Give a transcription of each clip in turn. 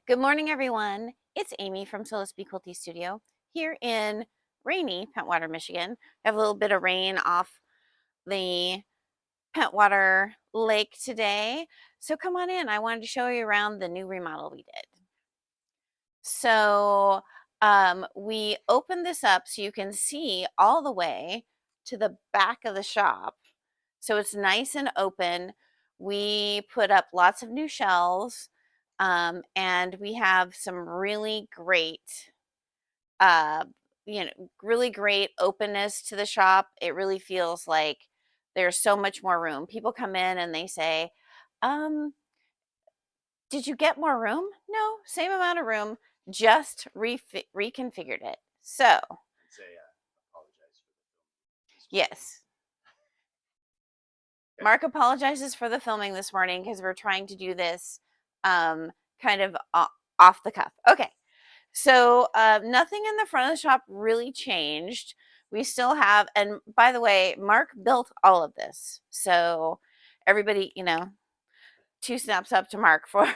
Good morning, everyone. It's Amy from Quilty Studio here in rainy Pentwater, Michigan. We have a little bit of rain off the Pentwater Lake today. So come on in. I wanted to show you around the new remodel we did. So we opened this up so you can see all the way to the back of the shop. So it's nice and open. We put up lots of new shelves, and we have some really great, uh, really great openness to the shop. It really feels like there's so much more room. People come in and they say, um, did you get more room? No, same amount of room, just reconfigured it. So, yes. Mark apologizes for the filming this morning because we're trying to do this kind of off the cuff. Okay, so nothing in the front of the shop really changed. We still have, and by the way, Mark built all of this. So everybody, two snaps up to Mark for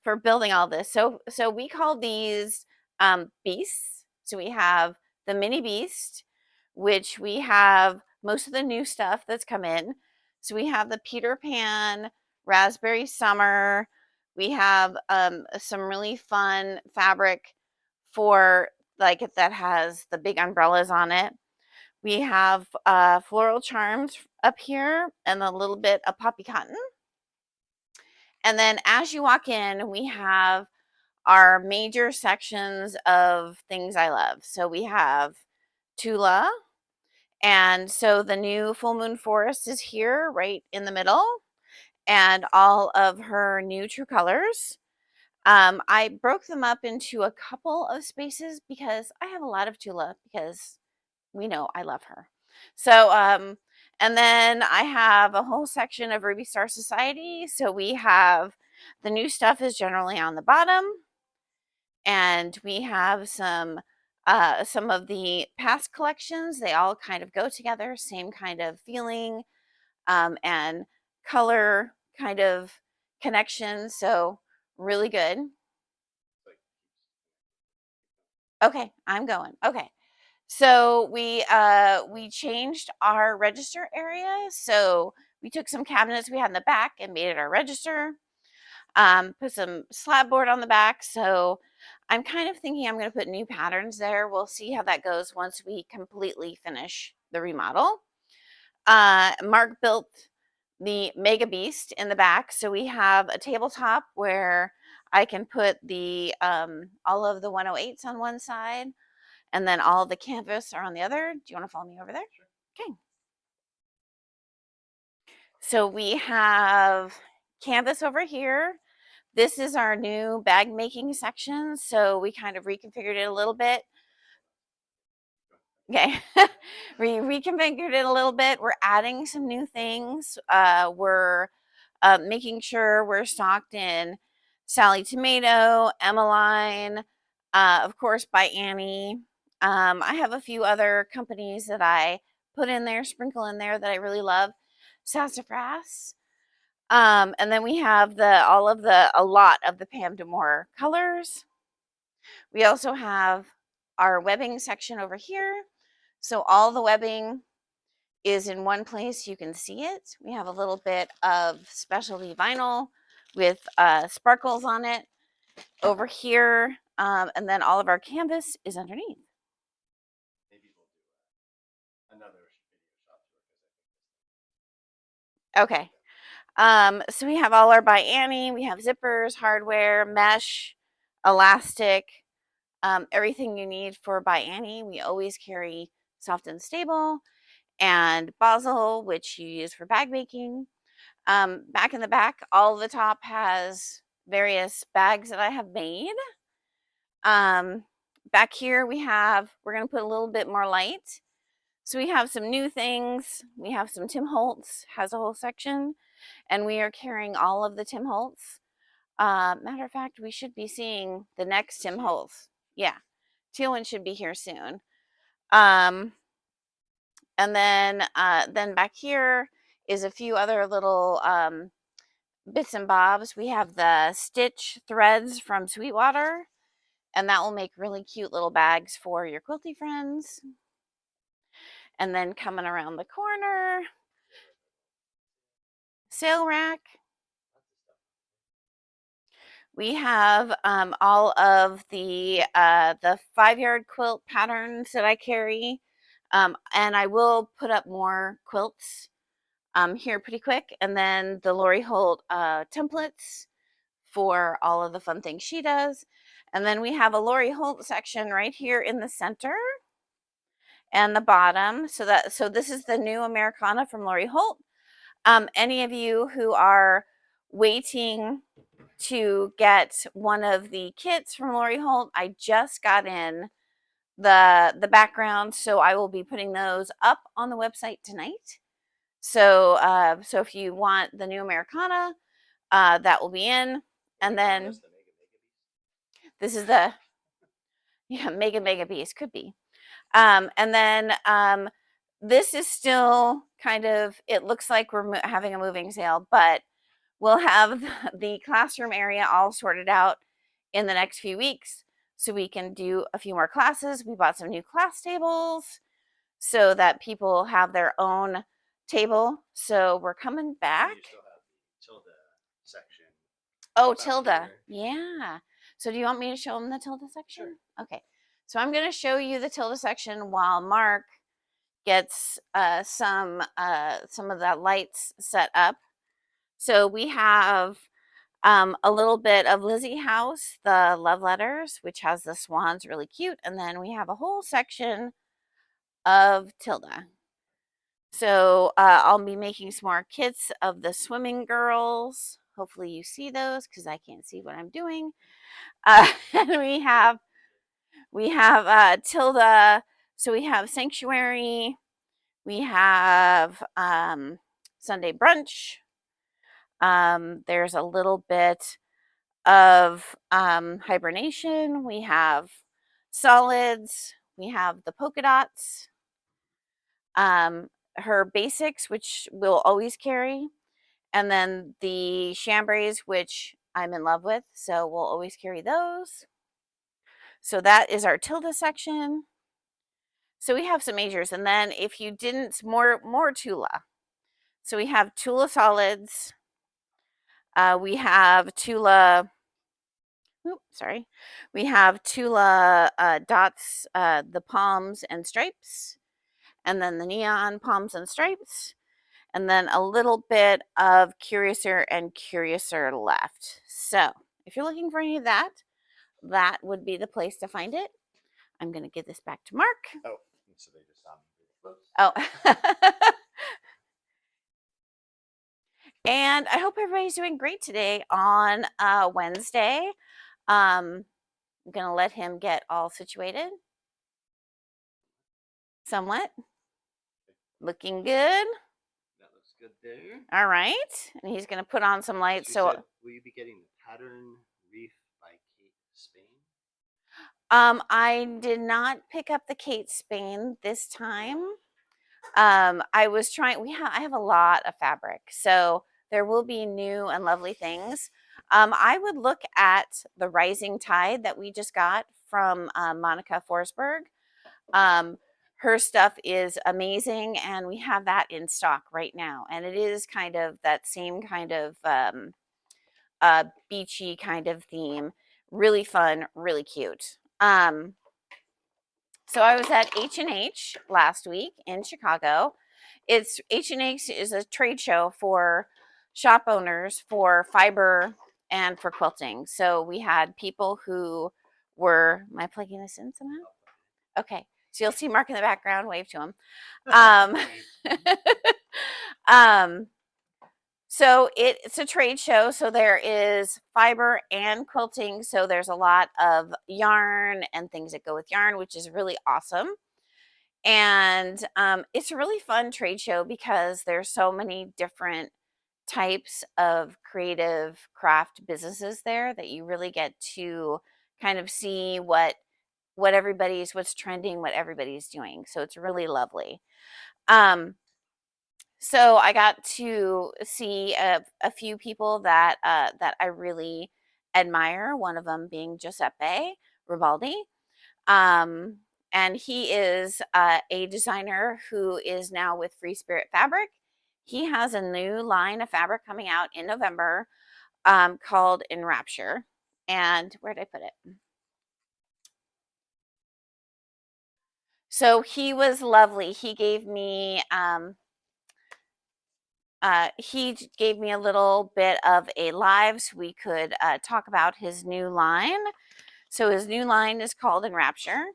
for building all this. So we call these beasts. So we have the mini beast, which we have most of the new stuff that's come in. So we have the Peter Pan Raspberry Summer. We have some really fun fabric for like that has the big umbrellas on it. We have floral charms up here and a little bit of poppy cotton. And then as you walk in, we have our major sections of things I love. So we have Tula. And so the new Full Moon Forest is here right in the middle, and all of her new true colors. I broke them up into a couple of spaces because I have a lot of Tula because we know I love her. So, and then I have a whole section of Ruby Star Society. So we have the new stuff is generally on the bottom, and we have some of the past collections. They all kind of go together, same kind of feeling, and color kind of connection. So really good. Okay, I'm going. Okay. So we changed our register area. So we took some cabinets we had in the back and made it our register. Put some slab board on the back. So I'm kind of thinking I'm going to put new patterns there. We'll see how that goes once we completely finish the remodel. Mark built the Mega Beast in the back. So we have a tabletop where I can put the all of the 108s on one side, and then all of the canvas are on the other. Do you want to follow me over there? Okay. So we have canvas over here. This is our new bag making section. So we kind of reconfigured it a little bit. Okay. We reconfigured it a little bit. We're adding some new things. We're making sure we're stocked in Sally Tomato, Emmeline, of course, by Annie. I have a few other companies that I put in there, sprinkle in there that I really love. Sassafras. And then we have a lot of the Pam Demore colors. We also have our webbing section over here. So all the webbing is in one place. You can see it. We have a little bit of specialty vinyl with sparkles on it over here. And then all of our canvas is underneath. Okay. So we have all our by Annie. We have zippers, hardware, mesh, elastic, everything you need for by Annie. We always carry soft and stable, and Basel, which you use for bag making. Back in the back, all of the top has various bags that I have made. Back here we're going to put a little bit more light. So we have some new things. We have some Tim Holtz, has a whole section, and we are carrying all of the Tim Holtz. Matter of fact, we should be seeing the next Tim Holtz. Yeah, teal one should be here soon. And then back here is a few other little bits and bobs. We have the stitch threads from Sweetwater, and that will make really cute little bags for your quilty friends. And then coming around the corner, sale rack. We have all of the 5-yard quilt patterns that I carry, and I will put up more quilts here pretty quick. And then the Lori Holt templates for all of the fun things she does. And then we have a Lori Holt section right here in the center and the bottom. So this is the new Americana from Lori Holt. Any of you who are waiting to get one of the kits from Lori Holt, I just got in the background, so I will be putting those up on the website tonight. So so if you want the new Americana, that will be in. And then this is the Mega Beast, could be. And then this is still kind of, it looks like we're having a moving sale, but we'll have the classroom area all sorted out in the next few weeks so we can do a few more classes. We bought some new class tables so that people have their own table. So we're coming back. You still have the Tilda section. Oh, Tilda. Yeah. So do you want me to show them the Tilda section? Sure. Okay. So I'm going to show you the Tilda section while Mark gets some of the lights set up. So we have a little bit of Lizzie House, the love letters, which has the swans, really cute. And then we have a whole section of Tilda. So I'll be making some more kits of the swimming girls. Hopefully you see those because I can't see what I'm doing. And we have Tilda. So we have Sanctuary. We have Sunday Brunch. There's a little bit of hibernation. We have solids. We have the polka dots. Her basics, which we'll always carry. And then the chambrays, which I'm in love with. So we'll always carry those. So that is our Tilda section. So we have some majors. And then if you didn't, more Tula. So we have Tula solids. We have Tula, we have Tula dots, the palms and stripes, and then the neon palms and stripes, and then a little bit of Curiouser and Curiouser left. So if you're looking for any of that, that would be the place to find it. I'm going to give this back to Mark. Oh, so they just saw me really close. Oh. And I hope everybody's doing great today on Wednesday. I'm going to let him get all situated. Somewhat. Looking good. That looks good there. All right. And he's going to put on some lights. So will you be getting the pattern wreath by Kate Spain? I did not pick up the Kate Spain this time. I was trying, I have a lot of fabric, so there will be new and lovely things. I would look at the Rising Tide that we just got from Monica Forsberg. Her stuff is amazing, and we have that in stock right now. And it is kind of that same kind of beachy kind of theme. Really fun, really cute. So I was at H&H last week in Chicago. H&H is a trade show for shop owners for fiber and for quilting. So we had people who were, am I plugging this in somehow? Okay. So you'll see Mark in the background, wave to him. So it's a trade show. So there is fiber and quilting. So there's a lot of yarn and things that go with yarn, which is really awesome. And it's a really fun trade show because there's so many different types of creative craft businesses there that you really get to kind of see what's trending, what everybody's doing. So it's really lovely. So I got to see a few people that I really admire. One of them being Giuseppe Ribaldi, um, and he is a designer who is now with Free Spirit Fabric. He has a new line of fabric coming out in November, called Enrapture. And where did I put it? So he was lovely. He gave me a little bit of a live so we could talk about his new line. So his new line is called Enrapture.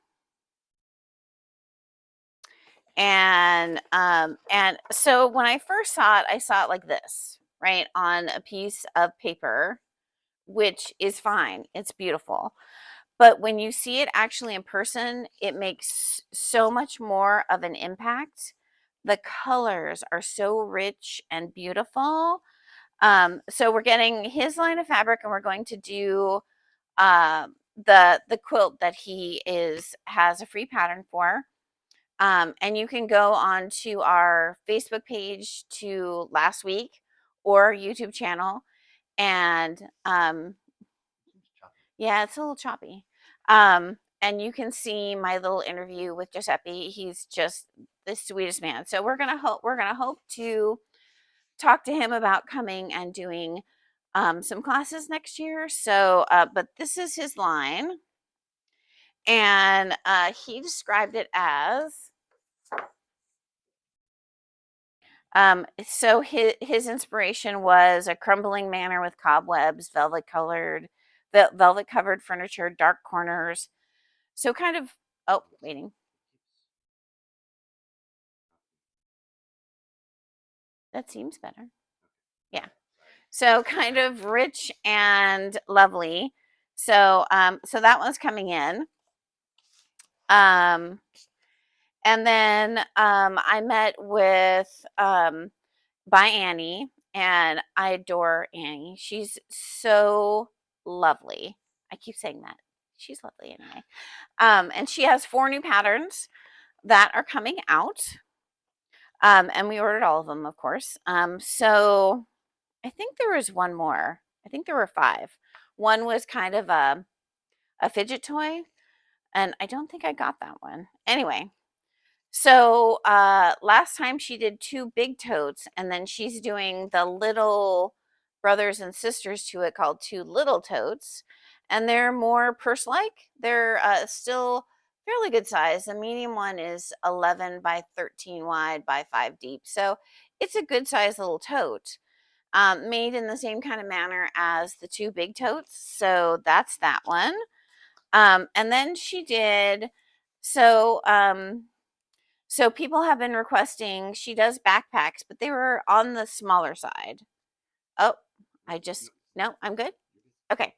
And so when I first I saw it like this, right, on a piece of paper, which is fine. It's beautiful. But when you see it actually in person, it makes so much more of an impact. The colors are so rich and beautiful. So we're getting his line of fabric, and we're going to do the quilt that he is has a free pattern for. And you can go on to our Facebook page to last week or YouTube channel, and yeah, it's a little choppy. And you can see my little interview with Giuseppe. He's just the sweetest man. So we're gonna hope to talk to him about coming and doing some classes next year. So, but this is his line, and he described it as. So his inspiration was a crumbling manor with cobwebs, velvet covered furniture, dark corners. So kind of. Oh, waiting. That seems better. Yeah. So kind of rich and lovely. So that one's coming in. Um, and then I met with by Annie, and I adore Annie. She's so lovely. I keep saying that. She's lovely anyway. And she has 4 new patterns that are coming out. And we ordered all of them, of course. So I think there was one more. I think there were 5. One was kind of a fidget toy, and I don't think I got that one. Anyway, so last time she did 2 big totes, and then she's doing the little brothers and sisters to it called 2 little totes, and they're more purse-like. They're still fairly good size. The medium one is 11 by 13 wide by 5 deep, so it's a good size little tote, made in the same kind of manner as the 2 big totes. So that's that one. And then she did, so, so people have been requesting, she does backpacks, but they were on the smaller side. Oh, no, I'm good. Okay.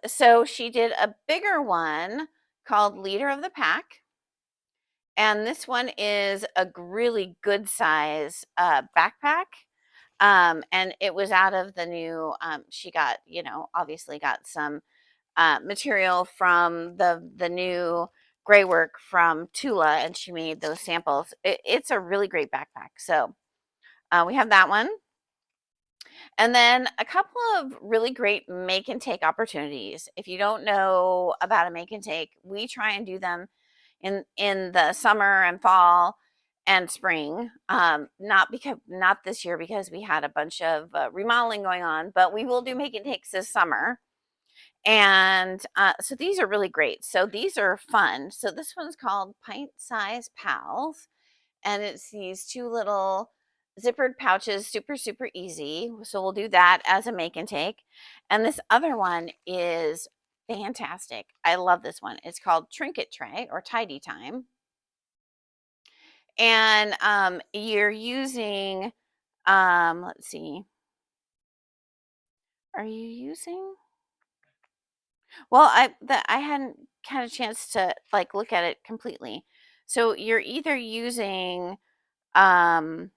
So she did a bigger one called Leader of the Pack. And this one is a really good size backpack. And it was out of the new, she got, obviously got some material from the new gray work from Tula, and she made those samples. It's a really great backpack. So we have that one. And then a couple of really great make and take opportunities. If you don't know about a make and take, we try and do them in the summer and fall and spring. Not this year because we had a bunch of remodeling going on, but we will do make and takes this summer. And so these are really great. So these are fun. So this one's called Pint Size Pals, and it's these 2 little zippered pouches, super, super easy. So we'll do that as a make and take. And this other one is fantastic. I love this one. It's called Trinket Tray or Tidy Time. And you're using, let's see, are you using? Well, I hadn't had a chance to like look at it completely. So you're either using um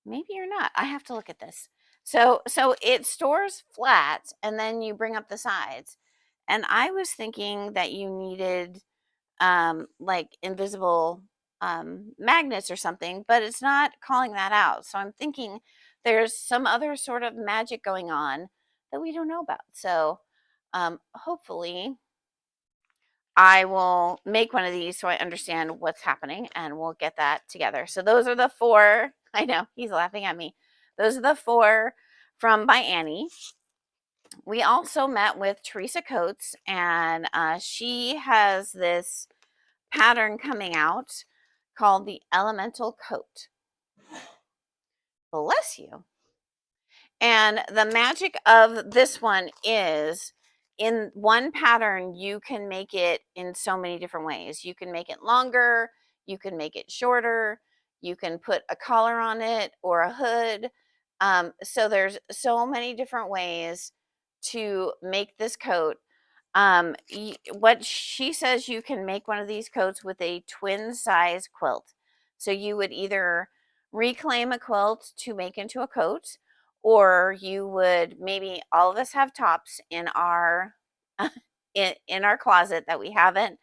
maybe you're not. I have to look at this. So it stores flat and then you bring up the sides. And I was thinking that you needed like invisible magnets or something, but it's not calling that out. So I'm thinking there's some other sort of magic going on that we don't know about. So hopefully I will make one of these so I understand what's happening and we'll get that together. So those are the four. I know he's laughing at me. Those are the four from by Annie. We also met with Teresa Coates, and she has this pattern coming out called the Elemental Coat. Bless you. And the magic of this one is in one pattern, you can make it in so many different ways. You can make it longer, you can make it shorter, you can put a collar on it or a hood. So there's so many different ways to make this coat. What she says, you can make one of these coats with a twin size quilt. So you would either reclaim a quilt to make into a coat, or you would, maybe all of us have tops in our in our closet that we haven't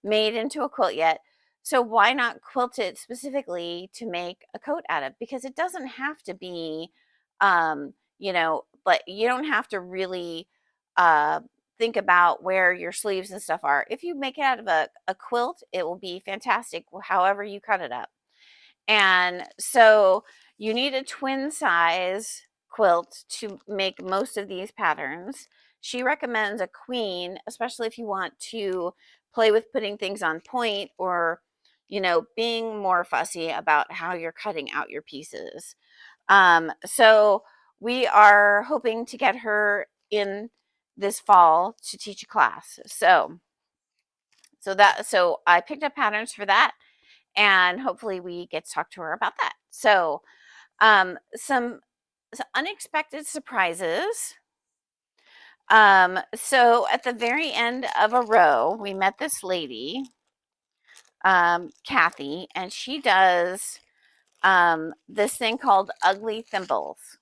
made into a quilt yet. So why not quilt it specifically to make a coat out of? Because it doesn't have to be, but you don't have to really uh, think about where your sleeves and stuff are. If you make it out of a quilt, it will be fantastic, however you cut it up. And so you need a twin size quilt to make most of these patterns. She recommends a queen, especially if you want to play with putting things on point, or, being more fussy about how you're cutting out your pieces. So we are hoping to get her in this fall to teach a class. So I picked up patterns for that, and hopefully we get to talk to her about that. So some unexpected surprises. So at the very end of a row, we met this lady, Kathy, and she does this thing called ugly thimbles.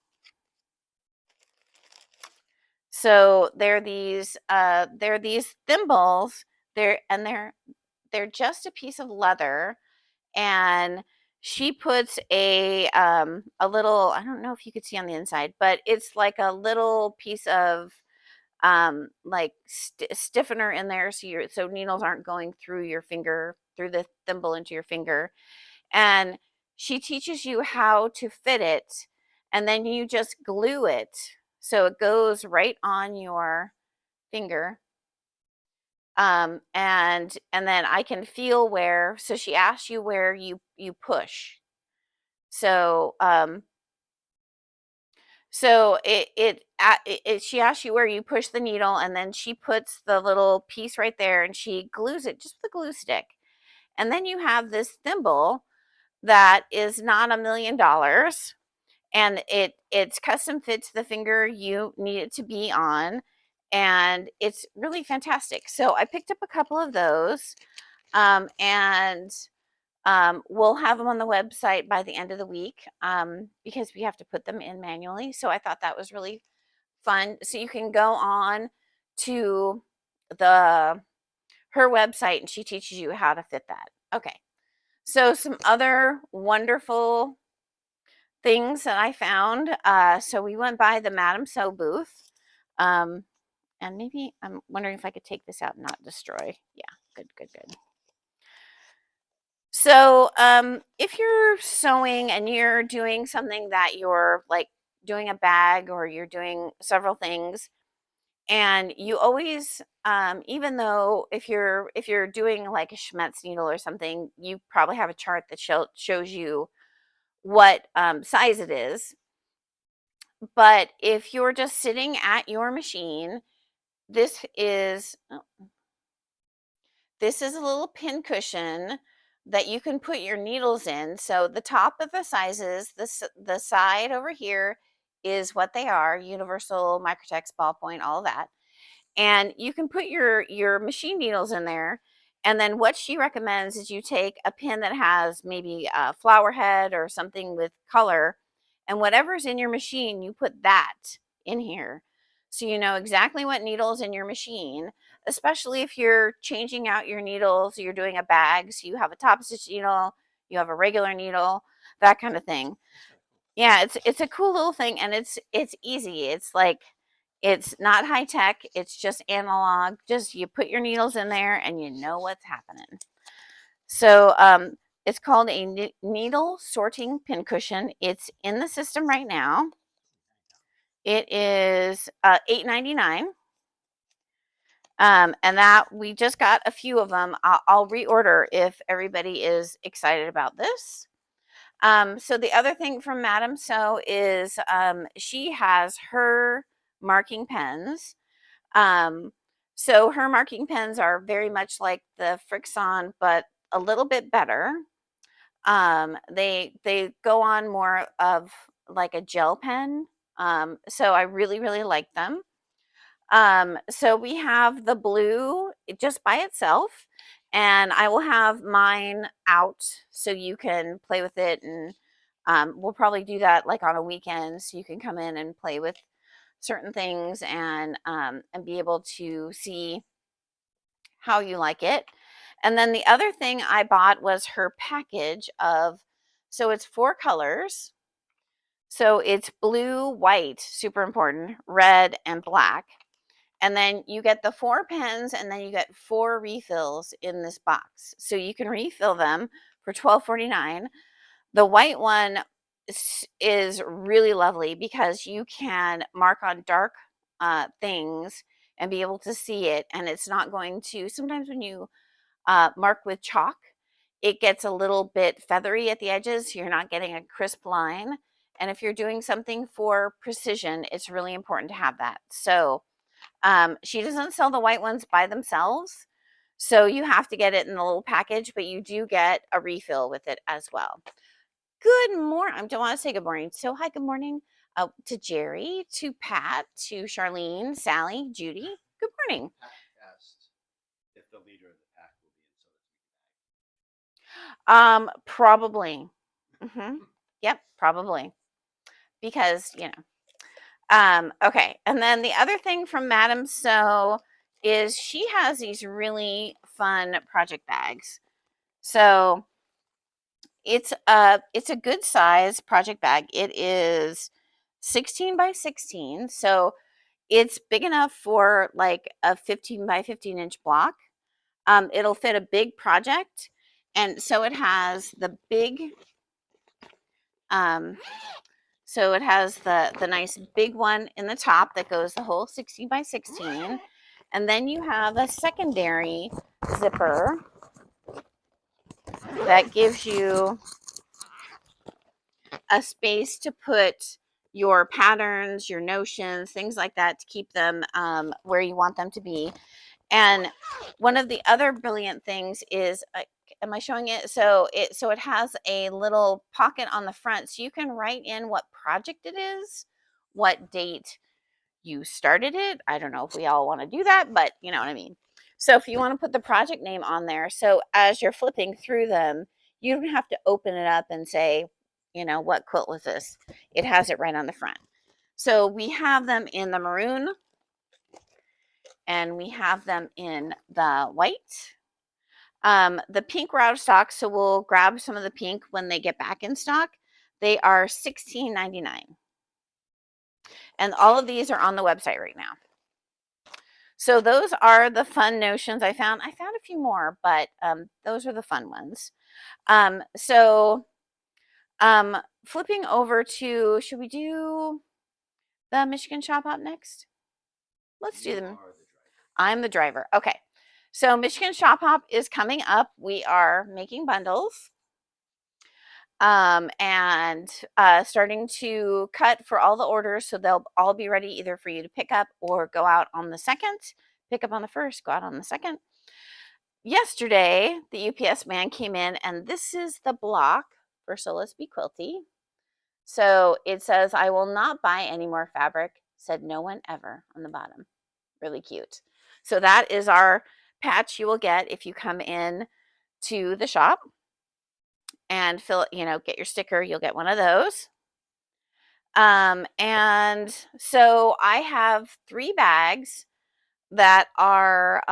So they're these thimbles. They're just a piece of leather, and she puts a little, I don't know if you could see on the inside, but it's like a little piece of like stiffener in there, so needles aren't going through your finger, through the thimble into your finger. And she teaches you how to fit it, and then you just glue it so it goes right on your finger. And then I can feel where, so she asks you where you push. So she asks you where you push the needle, and then she puts the little piece right there and she glues it just with a glue stick. And then you have this thimble that is not $1 million, and it's custom fit to the finger you need it to be on, and it's really fantastic. So I picked up a couple of those, and we'll have them on the website by the end of the week, because we have to put them in manually. So I thought that was really fun. So you can go on to the her website and she teaches you how to fit that. Okay. So some other wonderful things that I found. So we went by the Madame So booth. And maybe I'm wondering if I could take this out and not destroy. Yeah, good, good, good. So if you're sewing and you're doing something that you're like doing a bag, or you're doing several things, and you always, even though if you're doing like a Schmetz needle or something, you probably have a chart that shows you what size it is. But if you're just sitting at your machine, this is oh, this is a little pin cushion that you can put your needles in. So the top of the sizes, the side over here is what they are: universal, microtex, ballpoint, all of that. And you can put your machine needles in there. And then what she recommends is you take a pin that has maybe a flower head or something with color, and whatever's in your machine, you put that in here. so you know exactly what needles in your machine, especially if you're changing out your needles, you're doing a bag, so you have a top stitch needle, you have a regular needle, that kind of thing. Yeah, it's a cool little thing, and it's easy. It's like it's not high tech. It's just analog. Just you put your needles in there, and you know what's happening. So it's called a needle sorting pincushion. It's in the system right now. It is $8.99. And that we just got a few of them. I'll reorder if everybody is excited about this. So the other thing from Madame So is she has her marking pens. Um, so her marking pens are very much like the Frixon, but a little bit better. They go on more of like a gel pen. So I really like them. So we have the blue just by itself, and I will have mine out so you can play with it. And we'll probably do that like on a weekend, so you can come in and play with certain things and be able to see how you like it. And then the other thing I bought was her package of, so it's 4 colors. So it's blue, white, super important, red, and black. And then you get the 4 pens, and then you get 4 refills in this box. So you can refill them for $12.49. The white one is really lovely because you can mark on dark things and be able to see it. And it's not going to, sometimes when you mark with chalk, it gets a little bit feathery at the edges. So you're not getting a crisp line. And if you're doing something for precision, it's really important to have that. So she doesn't sell the white ones by themselves. So you have to get it in the little package, but you do get a refill with it as well. Good morning. I don't want to say good morning. So hi, good morning to Jerry, to Pat, to Charlene, Sally, Judy. Good morning. Pat asked if the leader of the pack will be in Probably. Yep, probably. Because, okay. And then the other thing from Madame So is she has these really fun project bags. So it's a good size project bag. It is 16 by 16. So it's big enough for like a 15 by 15-inch block. It'll fit a big project. And so it has the big um, so it has the nice big one in the top that goes the whole 16 by 16. And then you have a secondary zipper that gives you a space to put your patterns, your notions, things like that to keep them where you want them to be. And one of the other brilliant things is, am I showing it? So it has a little pocket on the front, so you can write in what project it is, what date you started it. I don't know if we all want to do that, but you know what I mean. So if you want to put the project name on there, so as you're flipping through them, you don't have to open it up and say, what quilt was this? It has it right on the front. So we have them in the maroon, and we have them in the white. The pink were out of stock, so we'll grab some of the pink when they get back in stock. They are $16.99. And all of these are on the website right now. So those are the fun notions I found. I found a few more, but those are the fun ones. So flipping over to, should we do the Michigan Shop Hop next? Let's do them. I'm the driver. Okay. So Michigan Shop Hop is coming up. We are making bundles and starting to cut for all the orders. So they'll all be ready either for you to pick up or go out on the 2nd. Pick up on the 1st, go out on the 2nd. Yesterday, the UPS man came in, and this is the block for Solis Be Quilty. So it says, "I will not buy any more fabric," said no one ever on the bottom. Really cute. So that is our patch you will get if you come in to the shop and get your sticker. You'll get one of those. And so I have 3 bags that are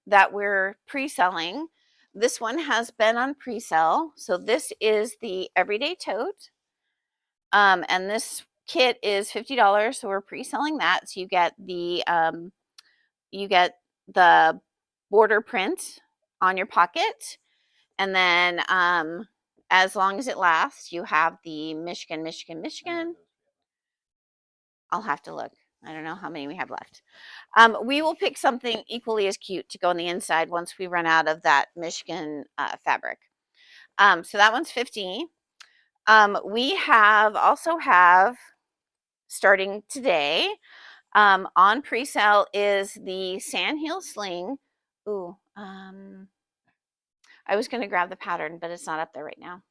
that we're pre-selling. This one has been on pre-sale. So this is the everyday tote. And this kit is $50. So we're pre-selling that. So you get the border print on your pocket. And then as long as it lasts, you have the Michigan, Michigan, Michigan. I'll have to look. I don't know how many we have left. We will pick something equally as cute to go on the inside once we run out of that Michigan fabric. So that one's 50. We also have, starting today, on pre-sale is the Sandhill Sling. Ooh, I was going to grab the pattern, but it's not up there right now.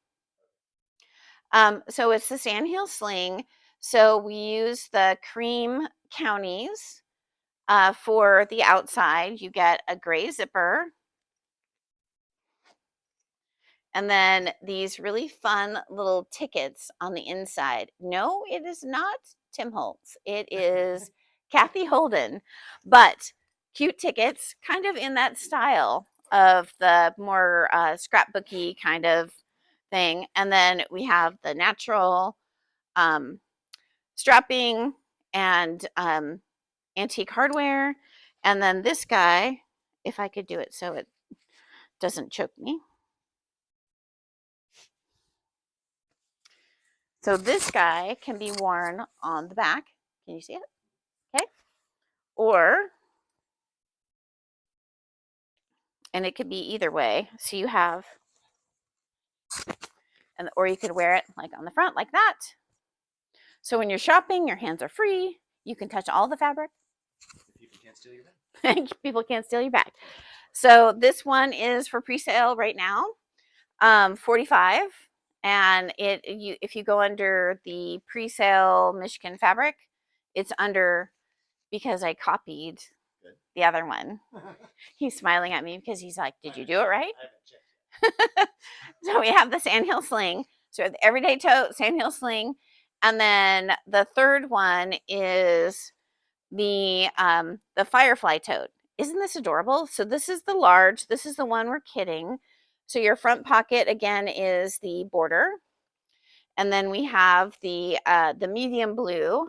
So it's the Sandhill Sling. So we use the cream counties for the outside. You get a gray zipper. And then these really fun little tickets on the inside. No, it is not Tim Holtz. It is Kathy Holden. But cute tickets, kind of in that style of the more scrapbooky kind of thing. And then we have the natural strapping and antique hardware. And then this guy, if I could do it so it doesn't choke me. So this guy can be worn on the back. Can you see it? Okay. Or, and it could be either way. So you have, or you could wear it like on the front like that. So when you're shopping, your hands are free. You can touch all the fabric. People can't steal your bag. People can't steal your bag. So this one is for pre-sale right now, 45. And if you go under the pre-sale Michigan fabric, it's under, because I copied the other one. He's smiling at me because he's like, did you do it right? So we have the Sandhill Sling. So the everyday tote, Sandhill Sling. And then the third one is the Firefly tote. Isn't this adorable? So this is the large. This is the one we're kidding. So your front pocket, again, is the border. And then we have the medium blue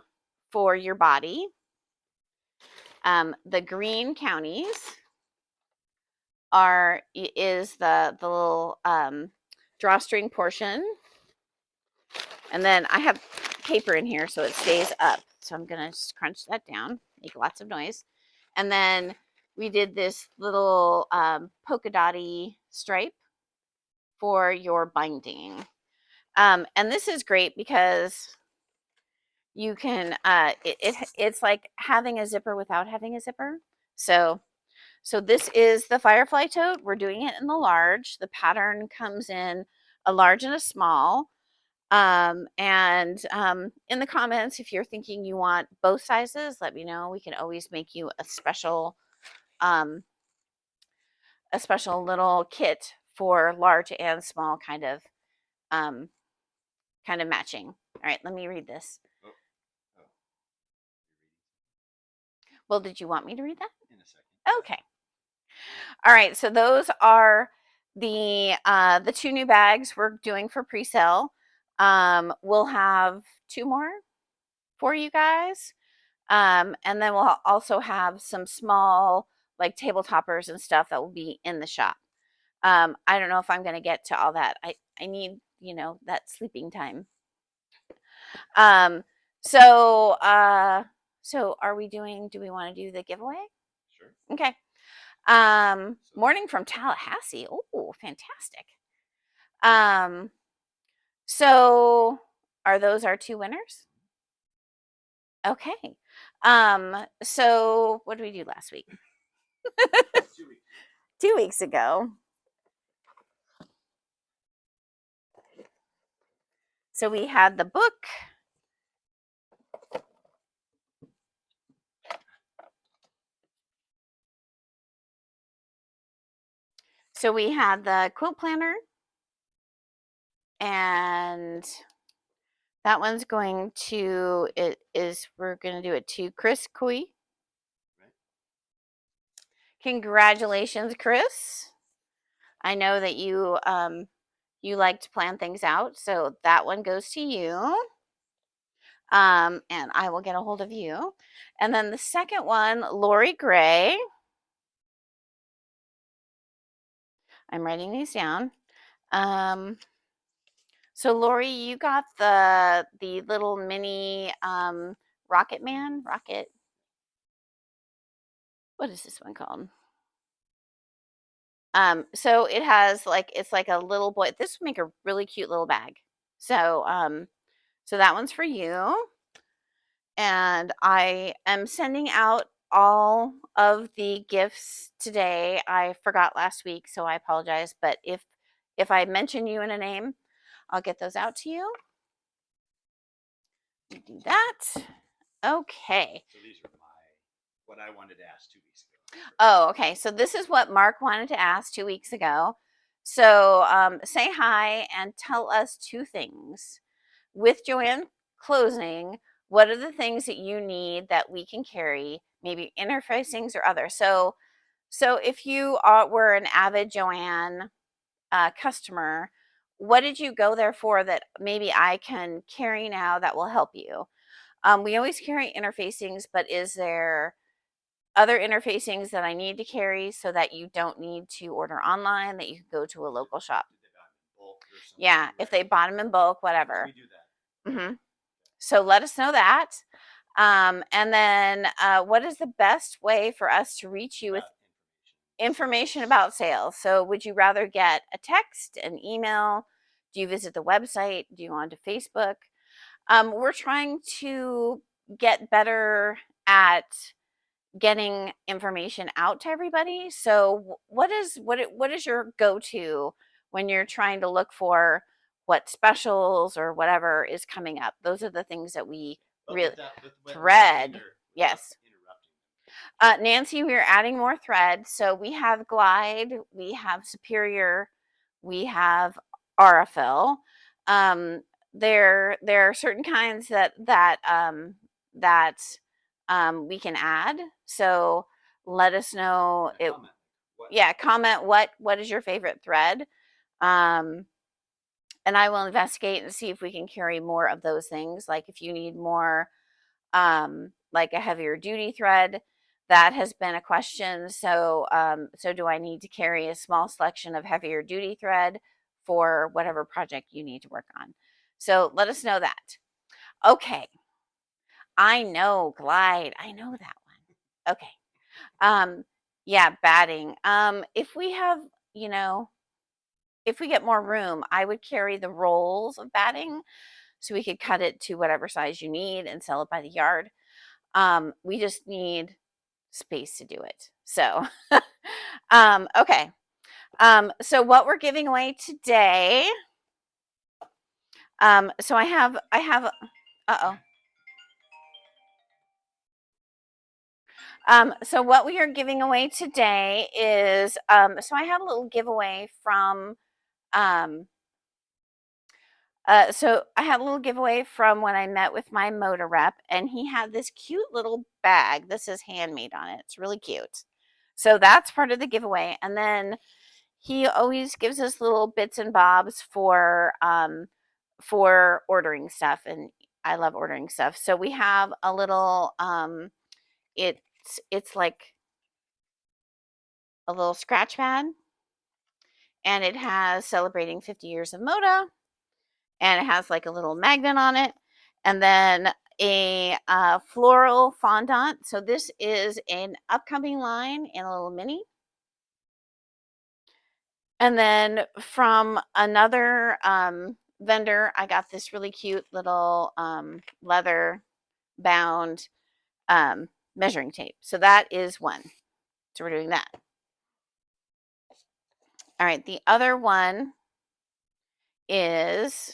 for your body. The green counties is the little drawstring portion. And then I have paper in here so it stays up. So I'm going to just crunch that down, make lots of noise. And then we did this little polka dotty stripe for your binding. And this is great because you can, it's like having a zipper without having a zipper. So this is the Firefly tote. We're doing it in the large. The pattern comes in a large and a small. And in the comments, if you're thinking you want both sizes, let me know. We can always make you a special little kit for large and small kind of matching. All right, let me read this. Well, did you want me to read that? In a second. Okay. All right, so those are the 2 new bags we're doing for pre-sale. We'll have 2 more for you guys. And then we'll also have some small like table toppers and stuff that will be in the shop. I don't know if I'm going to get to all that. I need, that sleeping time. So are we do we want to do the giveaway? Sure. Okay. Morning from Tallahassee. Oh, fantastic. So are those our 2 winners? Okay. So what did we do last week? 2 weeks. 2 weeks ago. So we had the book. So we had the quilt planner and That one's going to, we're going to do it to Chris Cui. Right. Congratulations, Chris. I know that you like to plan things out, so that one goes to you. And I will get a hold of you. And then the second one, Lori Gray. I'm writing these down. So Lori, you got the little mini Rocket Man. What is this one called? So it has like, it's like a little boy. This would make a really cute little bag. So so that one's for you. And I am sending out all of the gifts today. I forgot last week, so I apologize. But if I mention you in a name, I'll get those out to you. Do that. Okay. So these are what I wanted to ask 2 weeks ago. Oh, okay. So this is what Mark wanted to ask 2 weeks ago. So say hi and tell us two things. With Joanne closing, what are the things that you need that we can carry, maybe interfacings or other? So if you were an avid Joanne customer, what did you go there for that maybe I can carry now that will help you? We always carry interfacings, but is there other interfacings that I need to carry so that you don't need to order online, that you can go to a local shop? Did they buy them in bulk or something? Yeah, if they bought them in bulk, whatever. We do that. Mm-hmm. So let us know that. And then what is the best way for us to reach you with information about sales? So would you rather get a text, an email? Do you visit the website? Do you go onto Facebook? We're trying to get better at getting information out to everybody. So what is your go-to when you're trying to look for what specials or whatever is coming up? Those are the things that we really thread. Yes. Nancy, we're adding more thread. So we have Glide, we have Superior, we have Aurifil. There are certain kinds that we can add. So let us know. Comment what is your favorite thread, and I will investigate and see if we can carry more of those things. Like if you need more, like a heavier duty thread, that has been a question. So so do I need to carry a small selection of heavier duty thread for whatever project you need to work on? So let us know that. Okay. I know Glide. I know that one. Okay. Yeah, batting. If we have, if we get more room, I would carry the rolls of batting so we could cut it to whatever size you need and sell it by the yard. We just need space to do it. So, okay. So what we're giving away today. So I have, uh-oh. So what we are giving away today is, so I had a little giveaway from, so I had a little giveaway from when I met with my motor rep, and he had this cute little bag. This is handmade on it. It's really cute. So that's part of the giveaway. And then he always gives us little bits and bobs for ordering stuff, and I love ordering stuff. So we have a little it's like a little scratch pad, and it has celebrating 50 years of Moda, and it has like a little magnet on it, and then a floral fondant. So this is an upcoming line in a little mini. And then from another vendor, I got this really cute little leather bound measuring tape. So that is one. So we're doing that. All right. The other one is,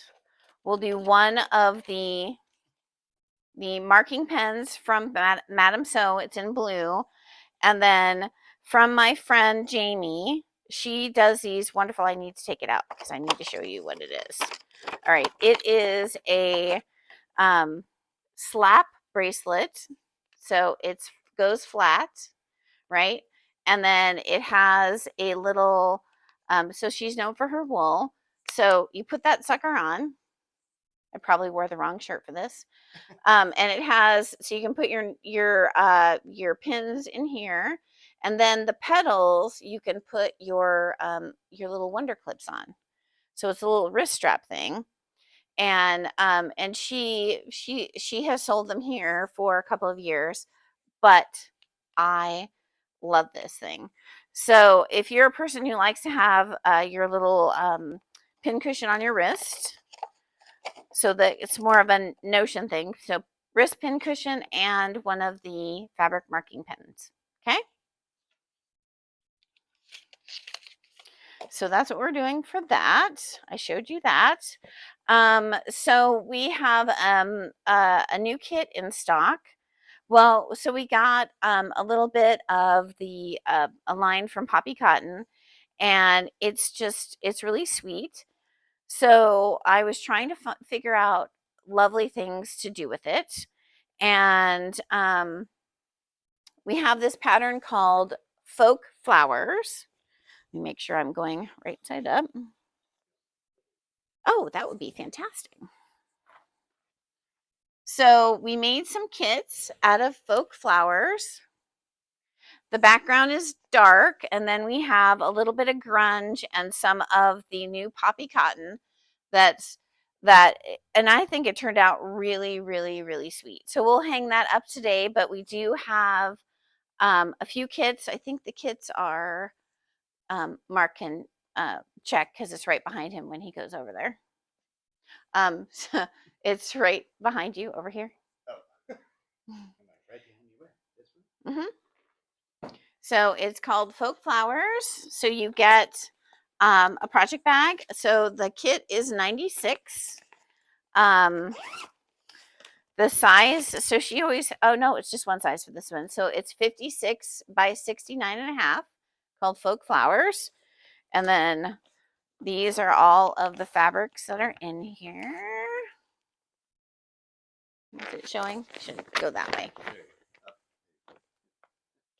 we'll do one of the marking pens from Madame So. It's in blue. And then from my friend Jamie, she does these wonderful, I need to take it out because I need to show you what it is. All right. It is a slap bracelet. So it goes flat, right? And then it has a little, so she's known for her wool. So you put that sucker on. I probably wore the wrong shirt for this. And it has, so you can put your pins in here, and then the petals you can put your little wonder clips on. So it's a little wrist strap thing, and she has sold them here for a couple of years, but I love this thing. So if you're a person who likes to have your little pin cushion on your wrist, so that it's more of a notion thing. So wrist pin cushion and one of the fabric marking pins. Okay. So that's what we're doing for that. I showed you that. So we have a new kit in stock. Well, so we got a little bit of the a line from Poppy Cotton, and it's really sweet. So I was trying to figure out lovely things to do with it. And we have this pattern called Folk Flowers. Let me make sure I'm going right side up. Oh, that would be fantastic. So we made some kits out of folk flowers. The background is dark, and then we have a little bit of grunge and some of the new poppy cotton that's that and I think it turned out really, really, really sweet. So we'll hang that up today, but we do have a few kits. I think the kits are Mark can check because it's right behind him when he goes over there. So it's right behind you over here. Oh. Am I right behind you? Where? This one? Mm-hmm. So it's called Folk Flowers. So you get a project bag. So the kit is 96. Um, the size, so she always, oh no, it's just one size for this one. So it's 56 by 69 and a half, called Folk Flowers. And then these are all of the fabrics that are in here. Is it showing? Should go that way.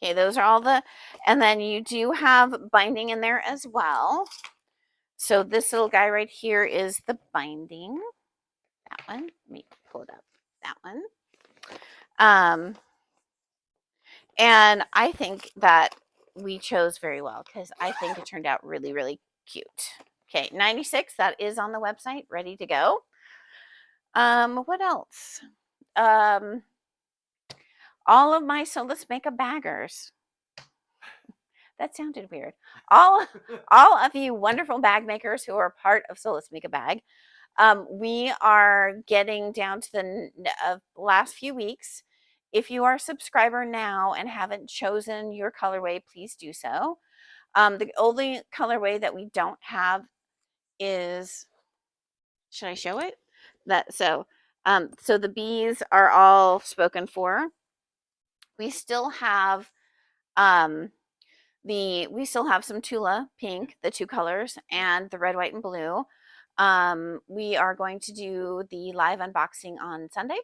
Okay, those are all and then you do have binding in there as well. So this little guy right here is the binding. That one. Let me pull it up. That one. And I think that we chose very well because I think it turned out really, really cute. Okay, 96, that is on the website, ready to go. What else? All of my, so let's make a baggers. That sounded weird. All of you wonderful bag makers who are part of So Let's Make a Bag. We are getting down to the last few weeks. If you are a subscriber now and haven't chosen your colorway, please do so. The only colorway that we don't have is, should I show it? So the bees are all spoken for. We still have we still have some Tula pink, the two colors, and the red, white, and blue. We are going to do the live unboxing on Sunday.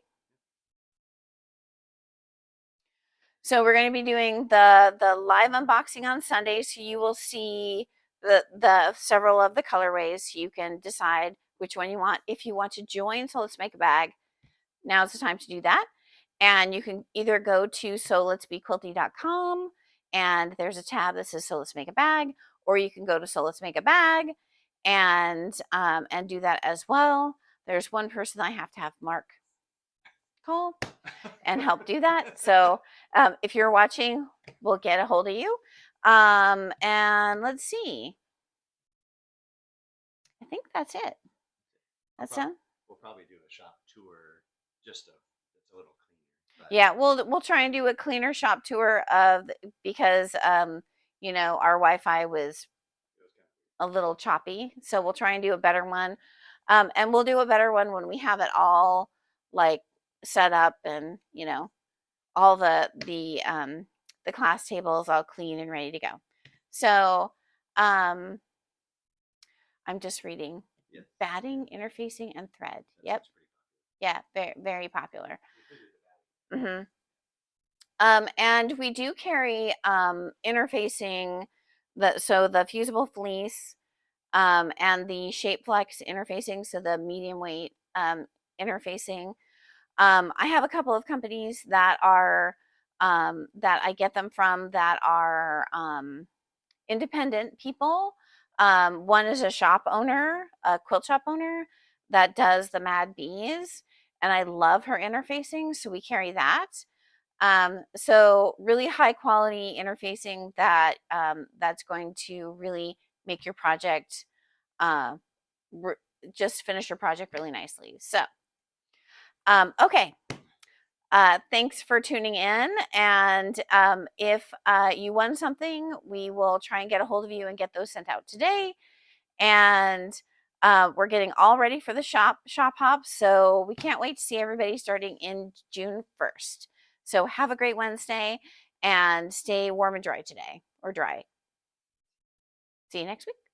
So we're going to be doing the live unboxing on Sunday. So you will see the several of the colorways. You can decide which one you want. If you want to join So Let's Make a Bag, now's the time to do that. And you can either go to soletsbequilty.com and there's a tab that says So Let's Make a Bag, or you can go to So Let's Make a Bag and do that as well. There's one person I have to have Mark call and help do that. So if you're watching, we'll get a hold of you. And let's see. I think that's it. That's it. We'll probably do a shop tour, just it's a little cleaner. But. Yeah, we'll try and do a cleaner shop tour of because you know, our Wi-Fi was a little choppy, so we'll try and do a better one. And we'll do a better one when we have it all like set up and, you know, all the class tables all clean and ready to go. So I'm just reading. Yes. Batting, interfacing, and thread. Yep. Yeah, very, very popular. Included the battery. Hmm. And we do carry interfacing, the fusible fleece, and the shape flex interfacing, so the medium weight interfacing. I have a couple of companies that are that I get them from that are independent people. One is a shop owner, a quilt shop owner that does the Mad Bees, and I love her interfacing, so we carry that. So really high quality interfacing that that's going to really make your project uh, re- just finish your project really nicely. So okay, thanks for tuning in. And if you won something, we will try and get a hold of you and get those sent out today. And we're getting all ready for the shop hop. So we can't wait to see everybody starting in June 1st. So have a great Wednesday and stay warm and dry today, or dry. See you next week.